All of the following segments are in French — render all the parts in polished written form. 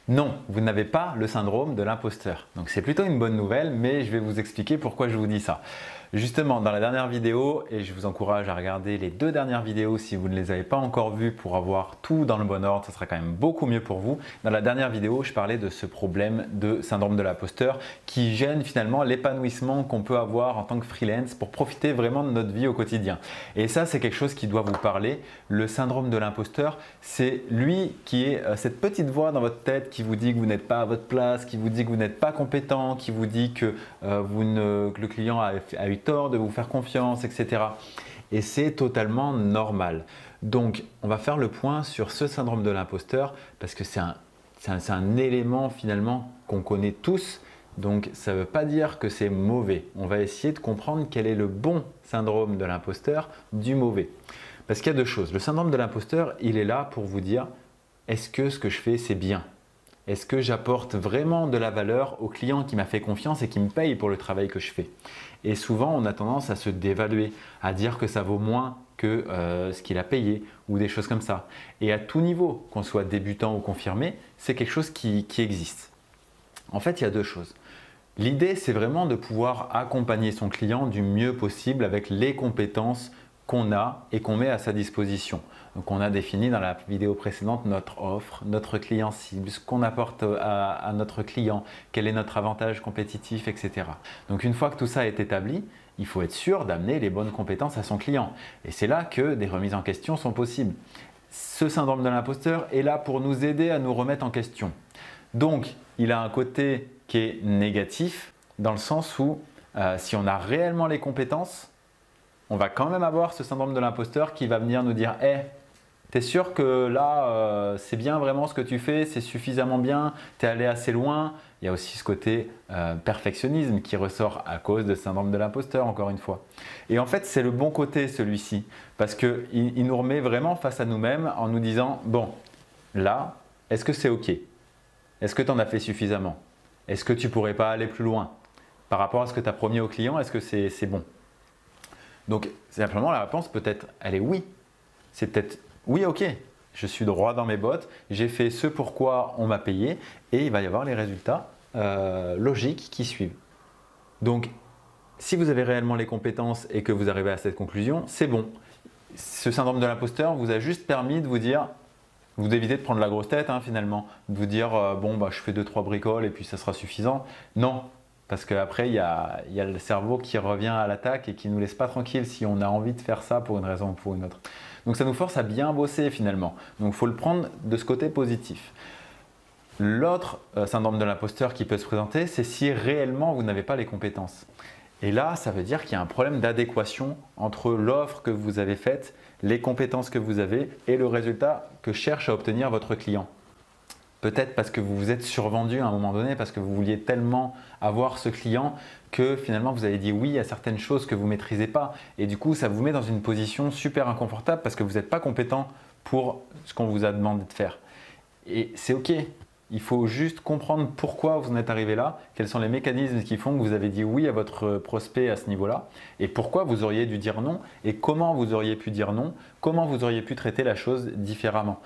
Non, vous n'avez pas le syndrome de l'imposteur. Donc c'est plutôt une bonne nouvelle, mais je vais vous expliquer pourquoi je vous dis ça. Justement, dans la dernière vidéo, et je vous encourage à regarder les 2 dernières vidéos si vous ne les avez pas encore vues pour avoir tout dans le bon ordre, ça sera quand même beaucoup mieux pour vous. Dans la dernière vidéo, je parlais de ce problème de syndrome de l'imposteur qui gêne finalement l'épanouissement qu'on peut avoir en tant que freelance pour profiter vraiment de notre vie au quotidien. Et ça, c'est quelque chose qui doit vous parler. Le syndrome de l'imposteur, c'est lui qui est cette petite voix dans votre tête qui vous dit que vous n'êtes pas à votre place, qui vous dit que vous n'êtes pas compétent, qui vous dit que, que le client a eu tort de vous faire confiance, etc. Et c'est totalement normal. Donc, on va faire le point sur ce syndrome de l'imposteur parce que c'est un élément finalement qu'on connaît tous. Donc, ça ne veut pas dire que c'est mauvais. On va essayer de comprendre quel est le bon syndrome de l'imposteur du mauvais. Parce qu'il y a 2 choses. Le syndrome de l'imposteur, il est là pour vous dire est-ce que ce que je fais, c'est bien? Est-ce que j'apporte vraiment de la valeur au client qui m'a fait confiance et qui me paye pour le travail que je fais? Et souvent, on a tendance à se dévaluer, à dire que ça vaut moins que ce qu'il a payé ou des choses comme ça. Et à tout niveau, qu'on soit débutant ou confirmé, c'est quelque chose qui existe. En fait, il y a 2 choses. L'idée, c'est vraiment de pouvoir accompagner son client du mieux possible avec les compétences qu'on a et qu'on met à sa disposition. Donc on a défini dans la vidéo précédente notre offre, notre client cible, ce qu'on apporte à notre client, quel est notre avantage compétitif, etc. Donc une fois que tout ça est établi, il faut être sûr d'amener les bonnes compétences à son client. Et c'est là que des remises en question sont possibles. Ce syndrome de l'imposteur est là pour nous aider à nous remettre en question. Donc il a un côté qui est négatif dans le sens où si on a réellement les compétences, on va quand même avoir ce syndrome de l'imposteur qui va venir nous dire hey, t'es sûr que là, c'est bien vraiment ce que tu fais, c'est suffisamment bien, t'es allé assez loin. Il y a aussi ce côté perfectionnisme qui ressort à cause de syndrome de l'imposteur, encore une fois. Et en fait, c'est le bon côté celui-ci, parce qu'il nous remet vraiment face à nous-mêmes en nous disant bon, là, est-ce que c'est OK? Est-ce que tu en as fait suffisamment? Est-ce que tu ne pourrais pas aller plus loin? Par rapport à ce que tu as promis au client, est-ce que c'est bon? Donc, simplement, la réponse peut-être, elle est oui. C'est peut-être oui, ok, je suis droit dans mes bottes, j'ai fait ce pourquoi on m'a payé et il va y avoir les résultats logiques qui suivent. Donc, si vous avez réellement les compétences et que vous arrivez à cette conclusion, c'est bon. Ce syndrome de l'imposteur vous a juste permis de vous dire, vous évitez de prendre la grosse tête finalement, de vous dire bon, bah, je fais 2-3 bricoles et puis ça sera suffisant. Non. Parce qu'après, il y a le cerveau qui revient à l'attaque et qui ne nous laisse pas tranquille si on a envie de faire ça pour une raison ou pour une autre. Donc ça nous force à bien bosser finalement. Donc il faut le prendre de ce côté positif. L'autre syndrome de l'imposteur qui peut se présenter, c'est si réellement vous n'avez pas les compétences. Et là, ça veut dire qu'il y a un problème d'adéquation entre l'offre que vous avez faite, les compétences que vous avez et le résultat que cherche à obtenir votre client. Peut-être parce que vous vous êtes survendu à un moment donné, parce que vous vouliez tellement avoir ce client que finalement vous avez dit oui à certaines choses que vous ne maîtrisez pas. Et du coup, ça vous met dans une position super inconfortable parce que vous n'êtes pas compétent pour ce qu'on vous a demandé de faire. Et c'est OK. Il faut juste comprendre pourquoi vous en êtes arrivé là, quels sont les mécanismes qui font que vous avez dit oui à votre prospect à ce niveau-là, et pourquoi vous auriez dû dire non, et comment vous auriez pu dire non, comment vous auriez pu traiter la chose différemment.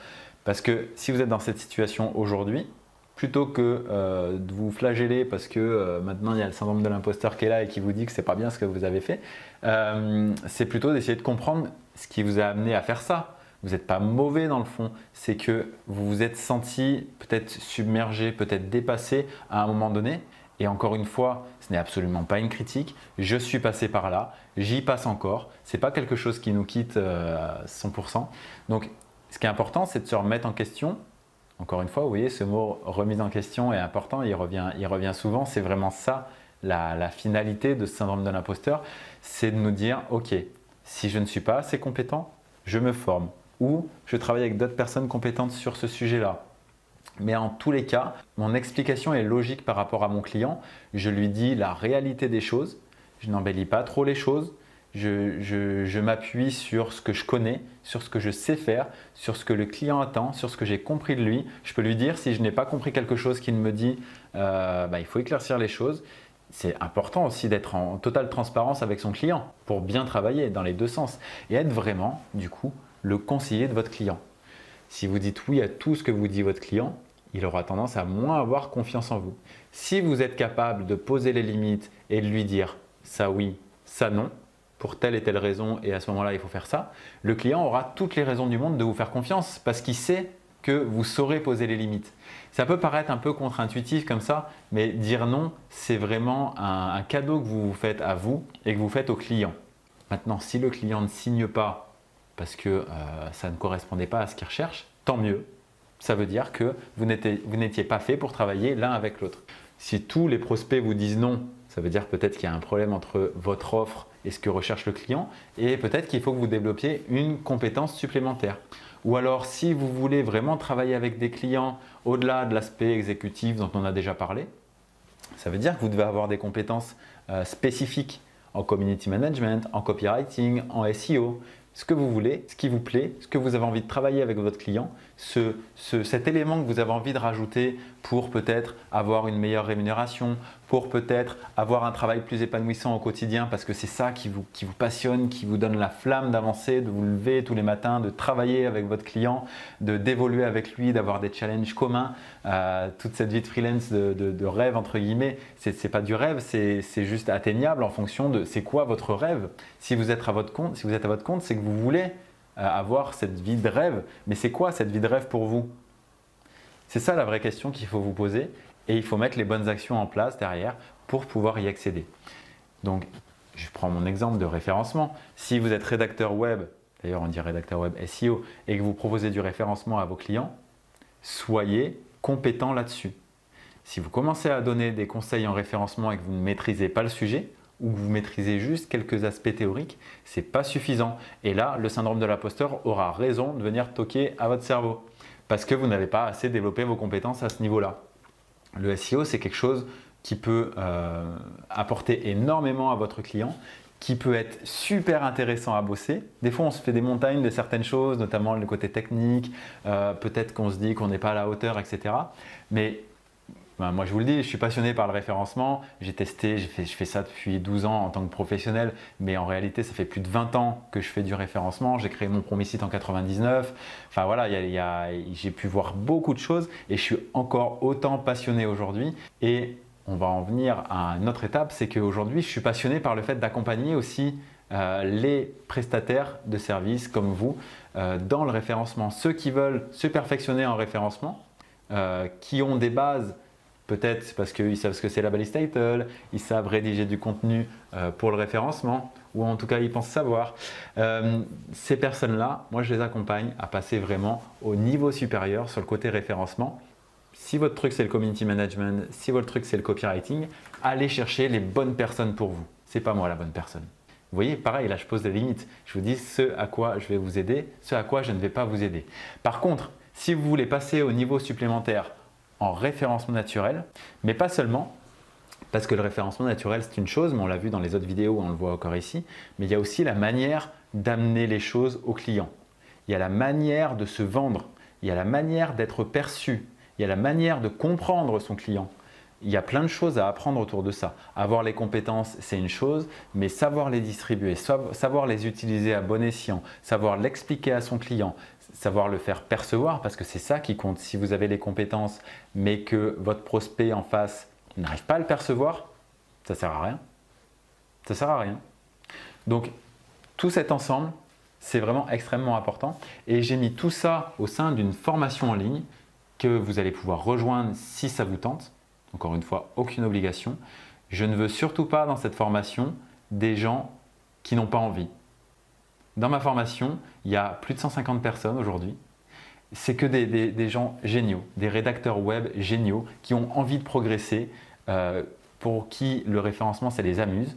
Parce que si vous êtes dans cette situation aujourd'hui, plutôt que de vous flageller parce que maintenant il y a le syndrome de l'imposteur qui est là et qui vous dit que c'est pas bien ce que vous avez fait, c'est plutôt d'essayer de comprendre ce qui vous a amené à faire ça. Vous n'êtes pas mauvais dans le fond, c'est que vous vous êtes senti peut-être submergé, peut-être dépassé à un moment donné. Et encore une fois, ce n'est absolument pas une critique. Je suis passé par là, j'y passe encore. Ce n'est pas quelque chose qui nous quitte à 100%. Donc, ce qui est important, c'est de se remettre en question. Encore une fois, vous voyez, ce mot remise en question est important, il revient souvent. C'est vraiment ça, la finalité de ce syndrome de l'imposteur. C'est de nous dire, ok, si je ne suis pas assez compétent, je me forme. Ou je travaille avec d'autres personnes compétentes sur ce sujet-là. Mais en tous les cas, mon explication est logique par rapport à mon client. Je lui dis la réalité des choses. Je n'embellis pas trop les choses. Je m'appuie sur ce que je connais, sur ce que je sais faire, sur ce que le client attend, sur ce que j'ai compris de lui. Je peux lui dire si je n'ai pas compris quelque chose qu'il me dit, il faut éclaircir les choses. C'est important aussi d'être en totale transparence avec son client pour bien travailler dans les 2 sens et être vraiment, du coup, le conseiller de votre client. Si vous dites oui à tout ce que vous dit votre client, il aura tendance à moins avoir confiance en vous. Si vous êtes capable de poser les limites et de lui dire ça oui, ça non, pour telle et telle raison et à ce moment-là il faut faire ça, le client aura toutes les raisons du monde de vous faire confiance parce qu'il sait que vous saurez poser les limites. Ça peut paraître un peu contre-intuitif comme ça, mais dire non, c'est vraiment un cadeau que vous vous faites à vous et que vous faites au client. Maintenant, si le client ne signe pas parce que ça ne correspondait pas à ce qu'il recherche, tant mieux. Ça veut dire que vous n'étiez pas fait pour travailler l'un avec l'autre. Si tous les prospects vous disent non, ça veut dire peut-être qu'il y a un problème entre votre offre et ce que recherche le client et peut-être qu'il faut que vous développiez une compétence supplémentaire. Ou alors, si vous voulez vraiment travailler avec des clients au-delà de l'aspect exécutif dont on a déjà parlé, ça veut dire que vous devez avoir des compétences spécifiques en community management, en copywriting, en SEO, ce que vous voulez, ce qui vous plaît, ce que vous avez envie de travailler avec votre client, cet élément que vous avez envie de rajouter pour peut-être avoir une meilleure rémunération, pour peut-être avoir un travail plus épanouissant au quotidien parce que c'est ça qui vous passionne, qui vous donne la flamme d'avancer, de vous lever tous les matins, de travailler avec votre client, d'évoluer avec lui, d'avoir des challenges communs. Toute cette vie de freelance de rêve entre guillemets, c'est pas du rêve, c'est juste atteignable en fonction de c'est quoi votre rêve. Si vous êtes à votre compte, c'est que vous voulez avoir cette vie de rêve. Mais c'est quoi cette vie de rêve pour vous? C'est ça la vraie question qu'il faut vous poser et il faut mettre les bonnes actions en place derrière pour pouvoir y accéder. Donc, je prends mon exemple de référencement. Si vous êtes rédacteur web, d'ailleurs on dit rédacteur web SEO, et que vous proposez du référencement à vos clients, soyez compétent là-dessus. Si vous commencez à donner des conseils en référencement et que vous ne maîtrisez pas le sujet, ou que vous maîtrisez juste quelques aspects théoriques, ce n'est pas suffisant. Et là, le syndrome de l'imposteur aura raison de venir toquer à votre cerveau parce que vous n'avez pas assez développé vos compétences à ce niveau-là. Le SEO, c'est quelque chose qui peut apporter énormément à votre client, qui peut être super intéressant à bosser. Des fois, on se fait des montagnes de certaines choses, notamment le côté technique, peut-être qu'on se dit qu'on n'est pas à la hauteur, etc. Mais moi, je vous le dis, je suis passionné par le référencement. J'ai testé, je fais ça depuis 12 ans en tant que professionnel, mais en réalité, ça fait plus de 20 ans que je fais du référencement. J'ai créé mon premier site en 99. Enfin voilà, j'ai pu voir beaucoup de choses et je suis encore autant passionné aujourd'hui. Et on va en venir à une autre étape, c'est qu'aujourd'hui, je suis passionné par le fait d'accompagner aussi les prestataires de services comme vous dans le référencement. Ceux qui veulent se perfectionner en référencement, qui ont des bases. Peut-être c'est parce qu'ils savent ce que c'est la balise title, ils savent rédiger du contenu pour le référencement, ou en tout cas ils pensent savoir. Ces personnes-là, moi je les accompagne à passer vraiment au niveau supérieur sur le côté référencement. Si votre truc c'est le community management, si votre truc c'est le copywriting, allez chercher les bonnes personnes pour vous. C'est pas moi la bonne personne. Vous voyez, pareil, là je pose des limites. Je vous dis ce à quoi je vais vous aider, ce à quoi je ne vais pas vous aider. Par contre, si vous voulez passer au niveau supplémentaire, en référencement naturel, mais pas seulement, parce que le référencement naturel c'est une chose, mais on l'a vu dans les autres vidéos, on le voit encore ici, mais il y a aussi la manière d'amener les choses au client. Il y a la manière de se vendre, il y a la manière d'être perçu, il y a la manière de comprendre son client. Il y a plein de choses à apprendre autour de ça. Avoir les compétences, c'est une chose, mais savoir les distribuer, savoir les utiliser à bon escient, savoir l'expliquer à son client, savoir le faire percevoir parce que c'est ça qui compte. Si vous avez les compétences mais que votre prospect en face n'arrive pas à le percevoir, ça ne sert à rien. Ça ne sert à rien. Donc tout cet ensemble, c'est vraiment extrêmement important et j'ai mis tout ça au sein d'une formation en ligne que vous allez pouvoir rejoindre si ça vous tente. Encore une fois, aucune obligation. Je ne veux surtout pas dans cette formation des gens qui n'ont pas envie. Dans ma formation, il y a plus de 150 personnes aujourd'hui. C'est que des gens géniaux, des rédacteurs web géniaux qui ont envie de progresser, pour qui le référencement, ça les amuse.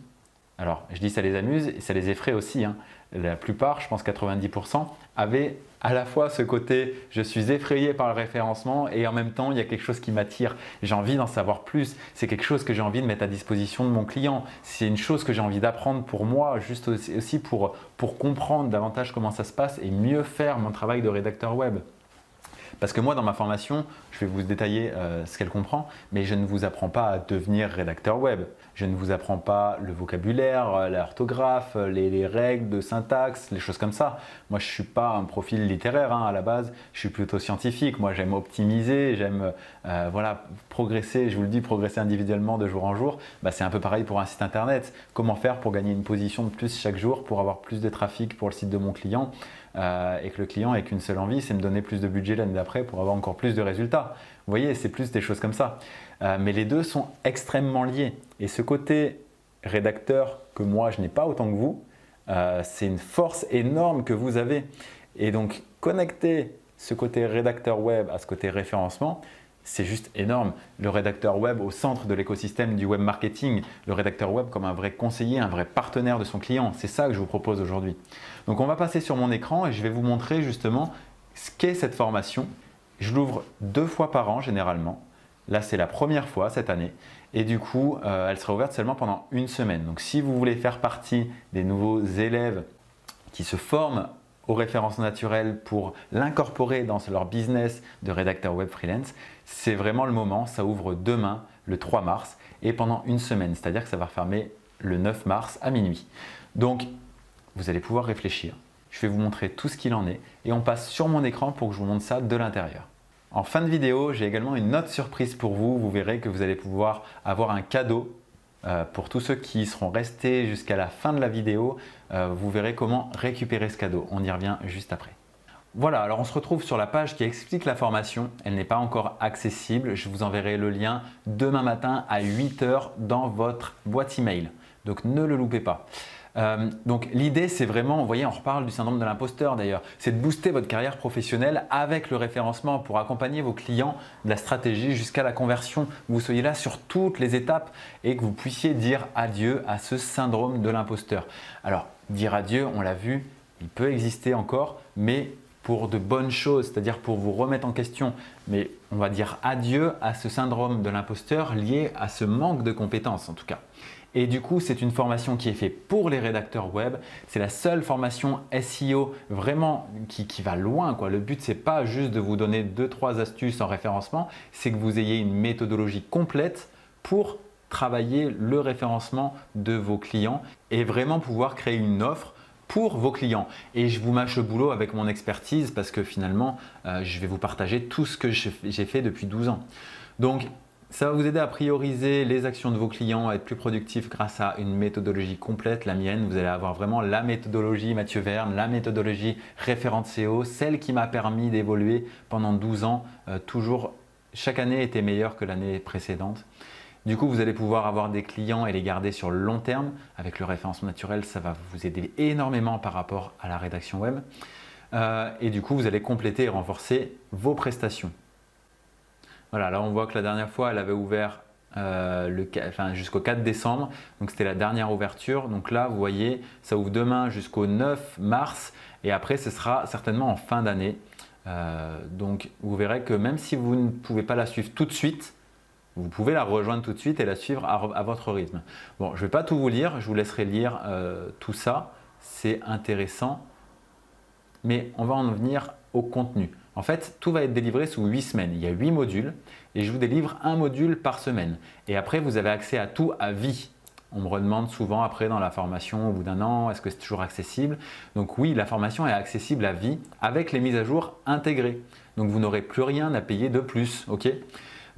Alors, je dis ça les amuse et ça les effraie aussi. La plupart, je pense 90%, avaient à la fois ce côté « je suis effrayé par le référencement » et en même temps, il y a quelque chose qui m'attire. J'ai envie d'en savoir plus. C'est quelque chose que j'ai envie de mettre à disposition de mon client. C'est une chose que j'ai envie d'apprendre pour moi, juste aussi pour comprendre davantage comment ça se passe et mieux faire mon travail de rédacteur web. Parce que moi, dans ma formation, je vais vous détailler ce qu'elle comprend, mais je ne vous apprends pas à devenir rédacteur web. Je ne vous apprends pas le vocabulaire, l'orthographe, les règles de syntaxe, les choses comme ça. Moi, je ne suis pas un profil littéraire à la base, je suis plutôt scientifique. Moi, j'aime optimiser, j'aime voilà, progresser, je vous le dis, progresser individuellement de jour en jour. C'est un peu pareil pour un site internet. Comment faire pour gagner une position de plus chaque jour, pour avoir plus de trafic pour le site de mon client et que le client ait qu'une seule envie, c'est me donner plus de budget l'année d'après pour avoir encore plus de résultats. Vous voyez, c'est plus des choses comme ça. Mais les deux sont extrêmement liés. Et ce côté rédacteur que moi, je n'ai pas autant que vous, c'est une force énorme que vous avez. Et donc, connecter ce côté rédacteur web à ce côté référencement, c'est juste énorme. Le rédacteur web au centre de l'écosystème du web marketing, le rédacteur web comme un vrai conseiller, un vrai partenaire de son client. C'est ça que je vous propose aujourd'hui. Donc, on va passer sur mon écran et je vais vous montrer justement ce qu'est cette formation. Je l'ouvre 2 fois par an généralement. Là, c'est la première fois cette année et du coup, elle sera ouverte seulement pendant 1 semaine. Donc, si vous voulez faire partie des nouveaux élèves qui se forment aux références naturelles pour l'incorporer dans leur business de rédacteur web freelance, c'est vraiment le moment. Ça ouvre demain, le 3 mars et pendant 1 semaine, c'est-à-dire que ça va fermer le 9 mars à minuit. Donc, vous allez pouvoir réfléchir. Je vais vous montrer tout ce qu'il en est et on passe sur mon écran pour que je vous montre ça de l'intérieur. En fin de vidéo, j'ai également une autre surprise pour vous. Vous verrez que vous allez pouvoir avoir un cadeau pour tous ceux qui seront restés jusqu'à la fin de la vidéo. Vous verrez comment récupérer ce cadeau. On y revient juste après. Voilà, alors on se retrouve sur la page qui explique la formation. Elle n'est pas encore accessible. Je vous enverrai le lien demain matin à 8 h dans votre boîte email. Donc ne le loupez pas. Donc l'idée c'est vraiment, vous voyez on reparle du syndrome de l'imposteur d'ailleurs, c'est de booster votre carrière professionnelle avec le référencement pour accompagner vos clients de la stratégie jusqu'à la conversion, que vous soyez là sur toutes les étapes et que vous puissiez dire adieu à ce syndrome de l'imposteur. Alors dire adieu, on l'a vu, il peut exister encore, mais pour de bonnes choses, c'est-à-dire pour vous remettre en question. Mais on va dire adieu à ce syndrome de l'imposteur lié à ce manque de compétences en tout cas. Et du coup, c'est une formation qui est faite pour les rédacteurs web. C'est la seule formation SEO vraiment qui va loin, quoi. Le but, ce n'est pas juste de vous donner 2-3 astuces en référencement, c'est que vous ayez une méthodologie complète pour travailler le référencement de vos clients et vraiment pouvoir créer une offre pour vos clients. Et je vous mâche le boulot avec mon expertise parce que finalement, je vais vous partager tout ce que j'ai fait depuis 12 ans. Donc, ça va vous aider à prioriser les actions de vos clients, à être plus productif grâce à une méthodologie complète, la mienne. Vous allez avoir vraiment la méthodologie Mathieu Verne, la méthodologie référente SEO, celle qui m'a permis d'évoluer pendant 12 ans. Toujours, chaque année était meilleure que l'année précédente. Du coup, vous allez pouvoir avoir des clients et les garder sur le long terme. Avec le référencement naturel, ça va vous aider énormément par rapport à la rédaction web. Et du coup, vous allez compléter et renforcer vos prestations. Voilà, là on voit que la dernière fois, elle avait ouvert jusqu'au 4 décembre. Donc c'était la dernière ouverture. Donc là, vous voyez, ça ouvre demain jusqu'au 9 mars. Et après, ce sera certainement en fin d'année. Donc vous verrez que même si vous ne pouvez pas la suivre tout de suite, vous pouvez la rejoindre tout de suite et la suivre à votre rythme. Bon, je ne vais pas tout vous lire. Je vous laisserai lire tout ça. C'est intéressant. Mais on va en venir au contenu. En fait, tout va être délivré sous 8 semaines. Il y a 8 modules et je vous délivre un module par semaine. Et après, vous avez accès à tout à vie. On me redemande souvent après dans la formation, au bout d'1 an, est-ce que c'est toujours accessible? Donc oui, la formation est accessible à vie avec les mises à jour intégrées. Donc vous n'aurez plus rien à payer de plus. Ok?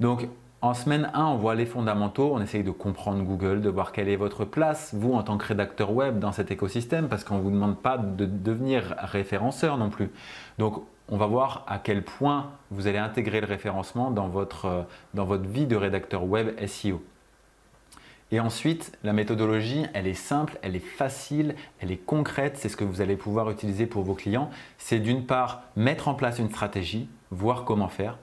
Donc en semaine 1, on voit les fondamentaux, on essaye de comprendre Google, de voir quelle est votre place, vous en tant que rédacteur web dans cet écosystème, parce qu'on ne vous demande pas de devenir référenceur non plus. Donc on va voir à quel point vous allez intégrer le référencement dans votre vie de rédacteur web SEO. Et ensuite, la méthodologie, elle est simple, elle est facile, elle est concrète. C'est ce que vous allez pouvoir utiliser pour vos clients. C'est d'une part mettre en place une stratégie, voir comment faire,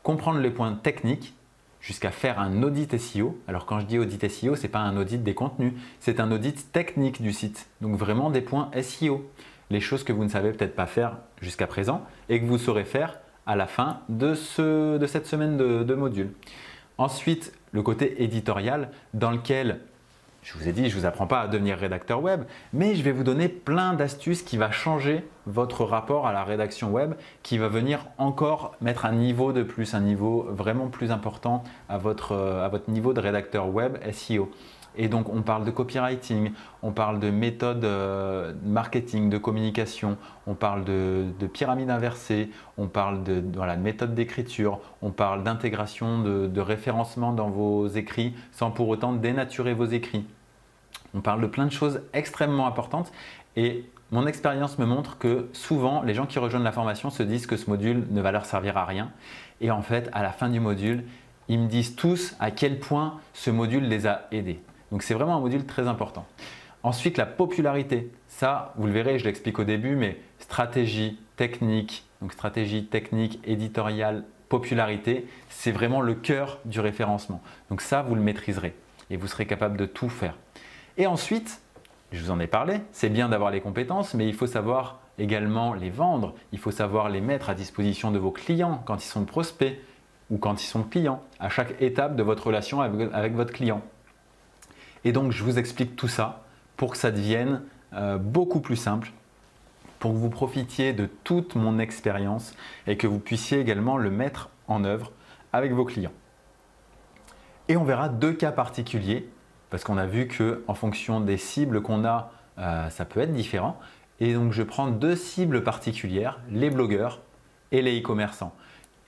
comprendre les points techniques jusqu'à faire un audit SEO. Alors quand je dis audit SEO, ce n'est pas un audit des contenus, c'est un audit technique du site. Donc vraiment des points SEO. Les choses que vous ne savez peut-être pas faire jusqu'à présent et que vous saurez faire à la fin de cette semaine de module. Ensuite, le côté éditorial dans lequel Je vous ai dit, je ne vous apprends pas à devenir rédacteur web, mais je vais vous donner plein d'astuces qui va changer votre rapport à la rédaction web, qui va venir encore mettre un niveau de plus, un niveau vraiment plus important à votre niveau de rédacteur web SEO. Et donc, on parle de copywriting, on parle de méthodes marketing, de communication, on parle de pyramide inversée, on parle de méthode d'écriture, on parle d'intégration, de référencement dans vos écrits sans pour autant dénaturer vos écrits. On parle de plein de choses extrêmement importantes et mon expérience me montre que souvent, les gens qui rejoignent la formation se disent que ce module ne va leur servir à rien. Et en fait, à la fin du module, ils me disent tous à quel point ce module les a aidés. Donc, c'est vraiment un module très important. Ensuite, la popularité. Ça, vous le verrez, je l'explique au début, mais stratégie, technique, éditoriale, popularité, c'est vraiment le cœur du référencement. Donc ça, vous le maîtriserez et vous serez capable de tout faire. Et ensuite, je vous en ai parlé, c'est bien d'avoir les compétences, mais il faut savoir également les vendre. Il faut savoir les mettre à disposition de vos clients quand ils sont prospects ou quand ils sont clients, à chaque étape de votre relation avec votre client. Et donc, je vous explique tout ça pour que ça devienne beaucoup plus simple, pour que vous profitiez de toute mon expérience et que vous puissiez également le mettre en œuvre avec vos clients. Et on verra deux cas particuliers parce qu'on a vu qu'en fonction des cibles qu'on a, ça peut être différent. Et donc, je prends deux cibles particulières, les blogueurs et les e-commerçants,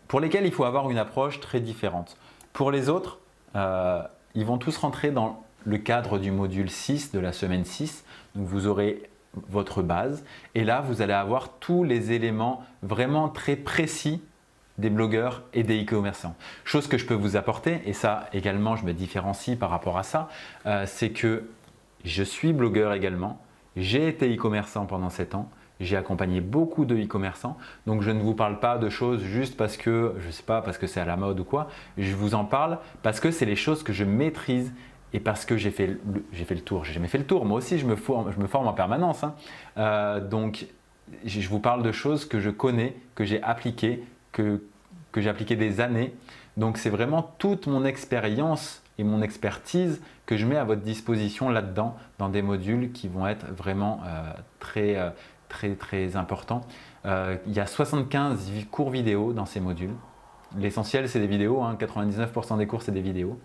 pour lesquels il faut avoir une approche très différente. Pour les autres, ils vont tous rentrer dans le cadre du module 6 de la semaine 6. Donc, vous aurez votre base et là, vous allez avoir tous les éléments vraiment très précis des blogueurs et des e-commerçants. Chose que je peux vous apporter, et ça également je me différencie par rapport à ça, c'est que je suis blogueur également, j'ai été e-commerçant pendant 7 ans, j'ai accompagné beaucoup de e-commerçants, donc je ne vous parle pas de choses juste parce que, je ne sais pas, parce que c'est à la mode ou quoi, je vous en parle parce que c'est les choses que je maîtrise et parce que j'ai fait le tour. J'ai jamais fait le tour, moi aussi je me forme en permanence. Donc je vous parle de choses que je connais, que j'ai appliquées, que j'ai appliqué des années. Donc, c'est vraiment toute mon expérience et mon expertise que je mets à votre disposition là-dedans, dans des modules qui vont être vraiment très importants. Il y a 75 cours vidéo dans ces modules. L'essentiel, c'est des vidéos. 99% des cours, c'est des vidéos.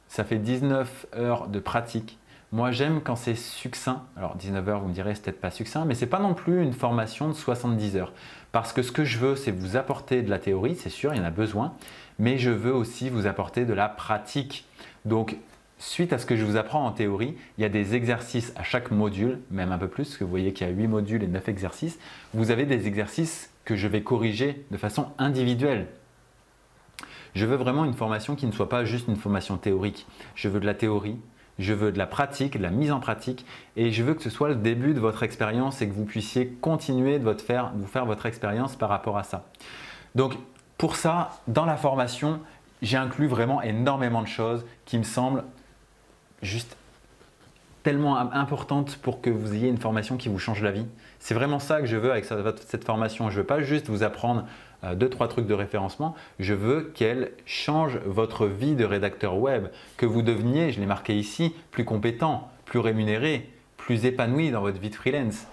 Ça fait 19 heures de pratique. Moi, j'aime quand c'est succinct. Alors, 19 heures, vous me direz, c'est peut-être pas succinct, mais ce n'est pas non plus une formation de 70 heures. Parce que ce que je veux, c'est vous apporter de la théorie, c'est sûr, il y en a besoin, mais je veux aussi vous apporter de la pratique. Donc, suite à ce que je vous apprends en théorie, il y a des exercices à chaque module, même un peu plus, parce que vous voyez qu'il y a 8 modules et 9 exercices. Vous avez des exercices que je vais corriger de façon individuelle. Je veux vraiment une formation qui ne soit pas juste une formation théorique. Je veux de la théorie. Je veux de la pratique, de la mise en pratique et je veux que ce soit le début de votre expérience et que vous puissiez continuer de vous faire votre expérience par rapport à ça. Donc pour ça, dans la formation, j'ai inclus vraiment énormément de choses qui me semblent juste tellement importantes pour que vous ayez une formation qui vous change la vie. C'est vraiment ça que je veux avec cette formation. Je ne veux pas juste vous apprendre 2-3 trucs de référencement, je veux qu'elle change votre vie de rédacteur web, que vous deveniez, je l'ai marqué ici, plus compétent, plus rémunéré, plus épanoui dans votre vie de freelance.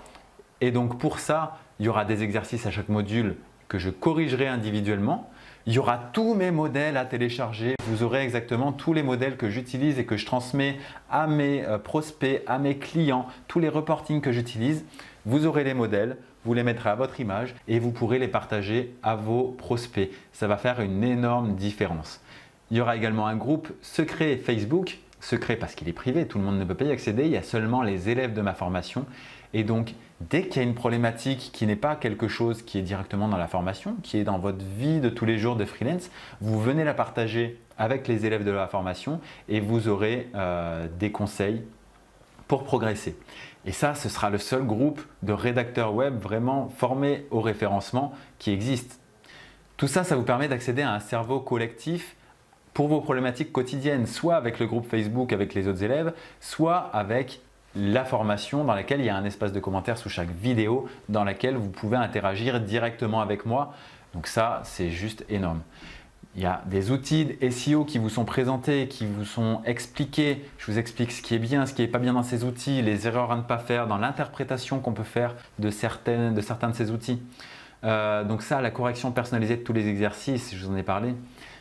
Et donc pour ça, il y aura des exercices à chaque module que je corrigerai individuellement. Il y aura tous mes modèles à télécharger. Vous aurez exactement tous les modèles que j'utilise et que je transmets à mes prospects, à mes clients, tous les reportings que j'utilise. Vous aurez les modèles, vous les mettrez à votre image et vous pourrez les partager à vos prospects. Ça va faire une énorme différence. Il y aura également un groupe secret Facebook, secret parce qu'il est privé, tout le monde ne peut pas y accéder, il y a seulement les élèves de ma formation. Et donc, dès qu'il y a une problématique qui n'est pas quelque chose qui est directement dans la formation, qui est dans votre vie de tous les jours de freelance, vous venez la partager avec les élèves de la formation et vous aurez des conseils pour progresser. Et ça, ce sera le seul groupe de rédacteurs web vraiment formés au référencement qui existe. Tout ça, ça vous permet d'accéder à un cerveau collectif pour vos problématiques quotidiennes, soit avec le groupe Facebook avec les autres élèves, soit avec la formation dans laquelle il y a un espace de commentaires sous chaque vidéo dans laquelle vous pouvez interagir directement avec moi. Donc ça, c'est juste énorme. Il y a des outils de SEO qui vous sont présentés, qui vous sont expliqués. Je vous explique ce qui est bien, ce qui n'est pas bien dans ces outils, les erreurs à ne pas faire, dans l'interprétation qu'on peut faire de certains de ces outils. Donc ça, la correction personnalisée de tous les exercices, je vous en ai parlé.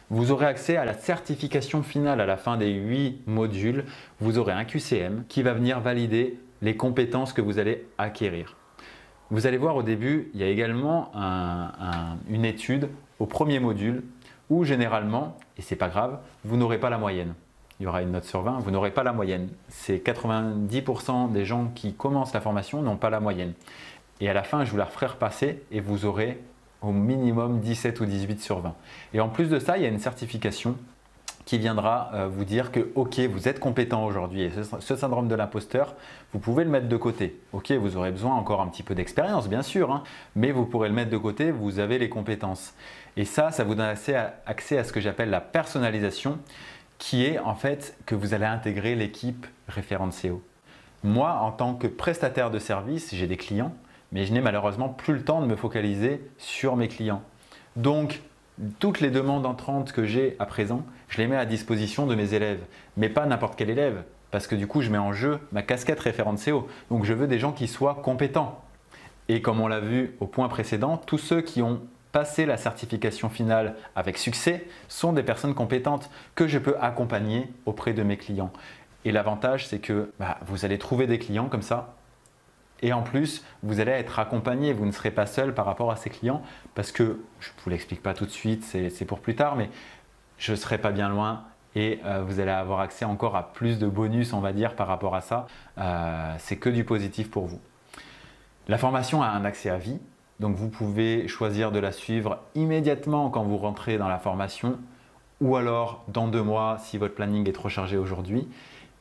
Vous aurez accès à la certification finale à la fin des 8 modules. Vous aurez un QCM qui va venir valider les compétences que vous allez acquérir. Vous allez voir au début, il y a également une étude au premier module où généralement, et ce n'est pas grave, vous n'aurez pas la moyenne. Il y aura une note sur 20, vous n'aurez pas la moyenne. C'est 90% des gens qui commencent la formation n'ont pas la moyenne. Et à la fin, je vous la referai repasser et vous aurez au minimum 17 ou 18 sur 20. Et en plus de ça, il y a une certification qui viendra vous dire que ok, vous êtes compétent aujourd'hui et ce syndrome de l'imposteur, vous pouvez le mettre de côté. Ok, vous aurez besoin encore un petit peu d'expérience bien sûr, hein, mais vous pourrez le mettre de côté, vous avez les compétences. Et ça vous donne accès à ce que j'appelle la personnalisation, qui est en fait que vous allez intégrer l'équipe référente SEO. Moi, en tant que prestataire de service, j'ai des clients, mais je n'ai malheureusement plus le temps de me focaliser sur mes clients. Donc, toutes les demandes entrantes que j'ai à présent, je les mets à disposition de mes élèves, mais pas n'importe quel élève, parce que du coup, je mets en jeu ma casquette référente SEO. Donc, je veux des gens qui soient compétents. Et comme on l'a vu au point précédent, tous ceux qui ont passé la certification finale avec succès sont des personnes compétentes que je peux accompagner auprès de mes clients. Et l'avantage, c'est que vous allez trouver des clients comme ça. Et en plus, vous allez être accompagné, vous ne serez pas seul par rapport à ces clients parce que, je ne vous l'explique pas tout de suite, c'est pour plus tard, mais je ne serai pas bien loin et vous allez avoir accès encore à plus de bonus, on va dire, par rapport à ça. C'est que du positif pour vous. La formation a un accès à vie, donc vous pouvez choisir de la suivre immédiatement quand vous rentrez dans la formation ou alors dans 2 mois si votre planning est trop chargé aujourd'hui.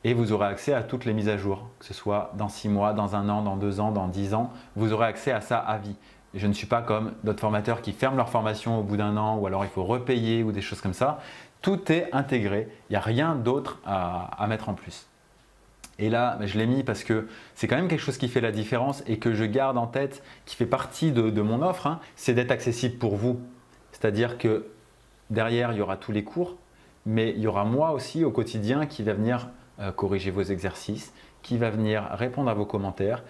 Et vous aurez accès à toutes les mises à jour, que ce soit dans 6 mois, dans 1 an, dans 2 ans, dans 10 ans. Vous aurez accès à ça à vie. Et je ne suis pas comme d'autres formateurs qui ferment leur formation au bout d'1 an ou alors il faut repayer ou des choses comme ça. Tout est intégré. Il n'y a rien d'autre à mettre en plus. Et là, je l'ai mis parce que c'est quand même quelque chose qui fait la différence et que je garde en tête, qui fait partie de mon offre, hein, c'est d'être accessible pour vous. C'est-à-dire que derrière, il y aura tous les cours, mais il y aura moi aussi au quotidien qui va venir corriger vos exercices, qui va venir répondre à vos commentaires,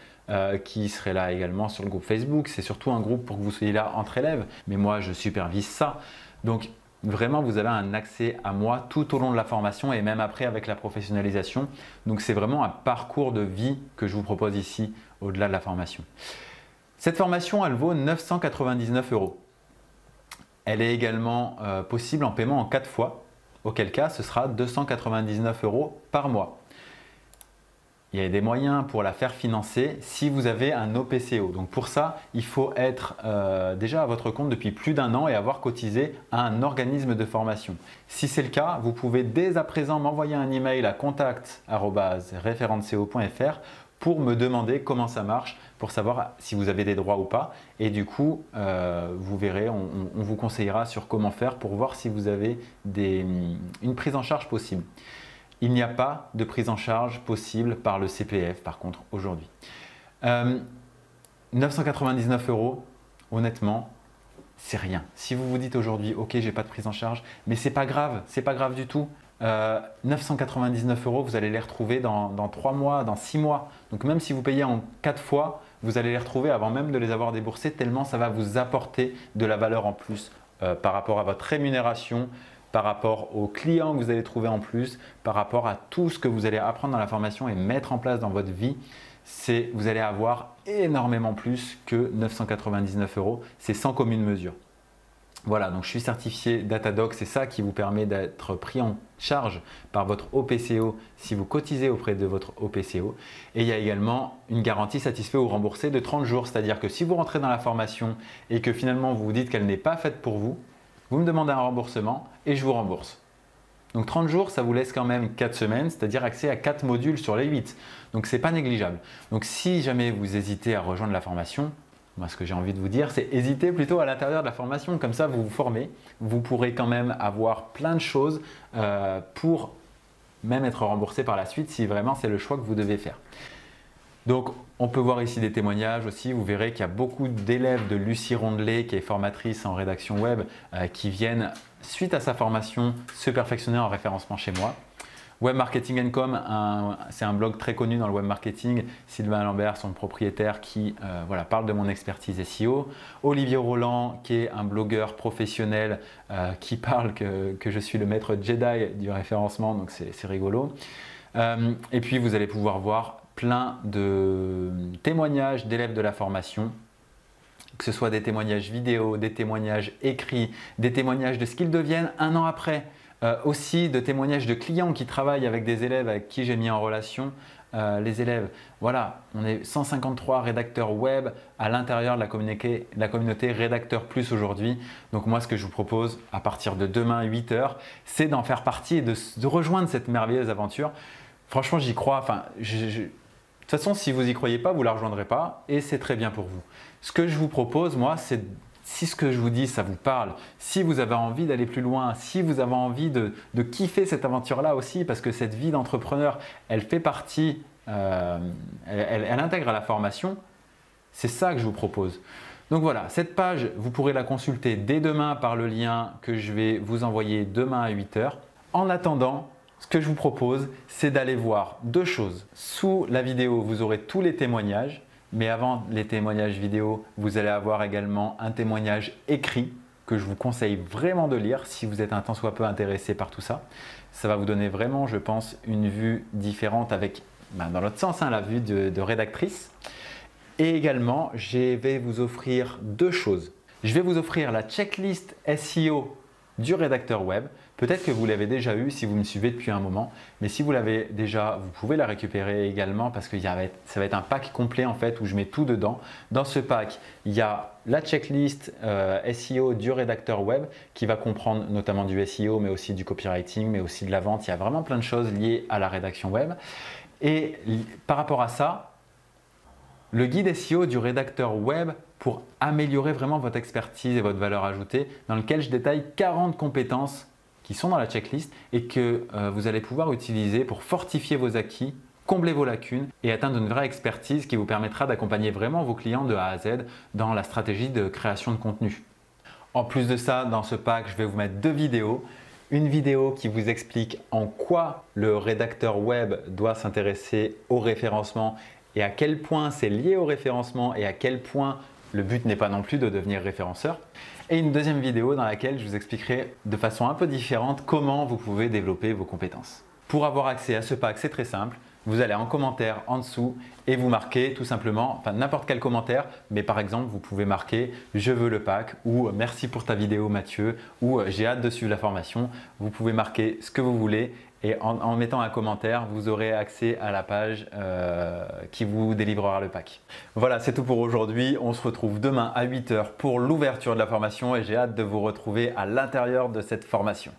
qui serait là également sur le groupe Facebook. C'est surtout un groupe pour que vous soyez là entre élèves, mais moi je supervise ça. Donc vraiment vous avez un accès à moi tout au long de la formation et même après avec la professionnalisation. Donc c'est vraiment un parcours de vie que je vous propose ici au-delà de la formation. Cette formation elle vaut 999 €. Elle est également possible en paiement en 4 fois. Auquel cas ce sera 299 € par mois. Il y a des moyens pour la faire financer si vous avez un OPCO. Donc pour ça, il faut être déjà à votre compte depuis plus d'1 an et avoir cotisé à un organisme de formation. Si c'est le cas, vous pouvez dès à présent m'envoyer un email à contact@referenteseo.fr pour me demander comment ça marche, pour savoir si vous avez des droits ou pas. Et du coup, vous verrez, on vous conseillera sur comment faire pour voir si vous avez une prise en charge possible. Il n'y a pas de prise en charge possible par le CPF par contre aujourd'hui. 999 €, honnêtement, c'est rien. Si vous vous dites aujourd'hui, ok, j'ai pas de prise en charge, mais c'est pas grave du tout. 999 €, vous allez les retrouver dans 3 mois, dans 6 mois. Donc même si vous payez en 4 fois, vous allez les retrouver avant même de les avoir déboursés, tellement ça va vous apporter de la valeur en plus par rapport à votre rémunération, par rapport aux clients que vous allez trouver en plus, par rapport à tout ce que vous allez apprendre dans la formation et mettre en place dans votre vie. Vous allez avoir énormément plus que 999 €. C'est sans commune mesure. Voilà, donc je suis certifié Datadoc, c'est ça qui vous permet d'être pris en charge par votre OPCO si vous cotisez auprès de votre OPCO. Et il y a également une garantie satisfait ou remboursée de 30 jours, c'est-à-dire que si vous rentrez dans la formation et que finalement vous vous dites qu'elle n'est pas faite pour vous, vous me demandez un remboursement et je vous rembourse. Donc 30 jours, ça vous laisse quand même 4 semaines, c'est-à-dire accès à 4 modules sur les 8. Donc ce n'est pas négligeable. Donc si jamais vous hésitez à rejoindre la formation, moi, ce que j'ai envie de vous dire, c'est hésiter plutôt à l'intérieur de la formation. Comme ça, vous vous formez. Vous pourrez quand même avoir plein de choses pour même être remboursé par la suite si vraiment c'est le choix que vous devez faire. Donc, on peut voir ici des témoignages aussi. Vous verrez qu'il y a beaucoup d'élèves de Lucie Rondelet, qui est formatrice en rédaction web, qui viennent, suite à sa formation, se perfectionner en référencement chez moi. Web Marketing & Com, c'est un blog très connu dans le web marketing. Sylvain Lambert, son propriétaire, qui parle de mon expertise SEO. Olivier Roland, qui est un blogueur professionnel qui parle que je suis le maître Jedi du référencement, donc c'est rigolo. Et puis, vous allez pouvoir voir plein de témoignages d'élèves de la formation, que ce soit des témoignages vidéo, des témoignages écrits, des témoignages de ce qu'ils deviennent un an après, aussi de témoignages de clients qui travaillent avec des élèves avec qui j'ai mis en relation. Les élèves, voilà, on est 153 rédacteurs web à l'intérieur de la communauté Rédacteur Plus aujourd'hui. Donc moi, ce que je vous propose à partir de demain 8 h, c'est d'en faire partie et de rejoindre cette merveilleuse aventure. Franchement, j'y crois. Enfin, de toute façon, si vous n'y croyez pas, vous ne la rejoindrez pas et c'est très bien pour vous. Ce que je vous propose, moi, c'est si ce que je vous dis, ça vous parle, si vous avez envie d'aller plus loin, si vous avez envie de kiffer cette aventure-là aussi, parce que cette vie d'entrepreneur, elle fait partie, elle intègre à la formation, c'est ça que je vous propose. Donc voilà, cette page, vous pourrez la consulter dès demain par le lien que je vais vous envoyer demain à 8 h. En attendant, ce que je vous propose, c'est d'aller voir deux choses. Sous la vidéo, vous aurez tous les témoignages, mais avant les témoignages vidéo, vous allez avoir également un témoignage écrit que je vous conseille vraiment de lire si vous êtes un tant soit peu intéressé par tout ça. Ça va vous donner vraiment, je pense, une vue différente avec, dans l'autre sens, la vue de rédactrice. Et également, je vais vous offrir deux choses. Je vais vous offrir la checklist SEO du rédacteur web. Peut-être que vous l'avez déjà eu si vous me suivez depuis un moment, mais si vous l'avez déjà, vous pouvez la récupérer également parce que ça va être un pack complet en fait où je mets tout dedans. Dans ce pack, il y a la checklist SEO du rédacteur web qui va comprendre notamment du SEO, mais aussi du copywriting, mais aussi de la vente. Il y a vraiment plein de choses liées à la rédaction web. Et par rapport à ça, le guide SEO du rédacteur web pour améliorer vraiment votre expertise et votre valeur ajoutée, dans lequel je détaille 40 compétences qui sont dans la checklist et que vous allez pouvoir utiliser pour fortifier vos acquis, combler vos lacunes et atteindre une vraie expertise qui vous permettra d'accompagner vraiment vos clients de A à Z dans la stratégie de création de contenu. En plus de ça, dans ce pack, je vais vous mettre deux vidéos. Une vidéo qui vous explique en quoi le rédacteur web doit s'intéresser au référencement et à quel point c'est lié au référencement et à quel point le but n'est pas non plus de devenir référenceur. Et une deuxième vidéo dans laquelle je vous expliquerai de façon un peu différente comment vous pouvez développer vos compétences. Pour avoir accès à ce pack, c'est très simple. Vous allez en commentaire en dessous et vous marquez tout simplement, enfin n'importe quel commentaire, mais par exemple vous pouvez marquer « Je veux le pack » ou « Merci pour ta vidéo Mathieu » ou « J'ai hâte de suivre la formation ». Vous pouvez marquer ce que vous voulez et en mettant un commentaire, vous aurez accès à la page qui vous délivrera le pack. Voilà, c'est tout pour aujourd'hui. On se retrouve demain à 8 h pour l'ouverture de la formation et j'ai hâte de vous retrouver à l'intérieur de cette formation.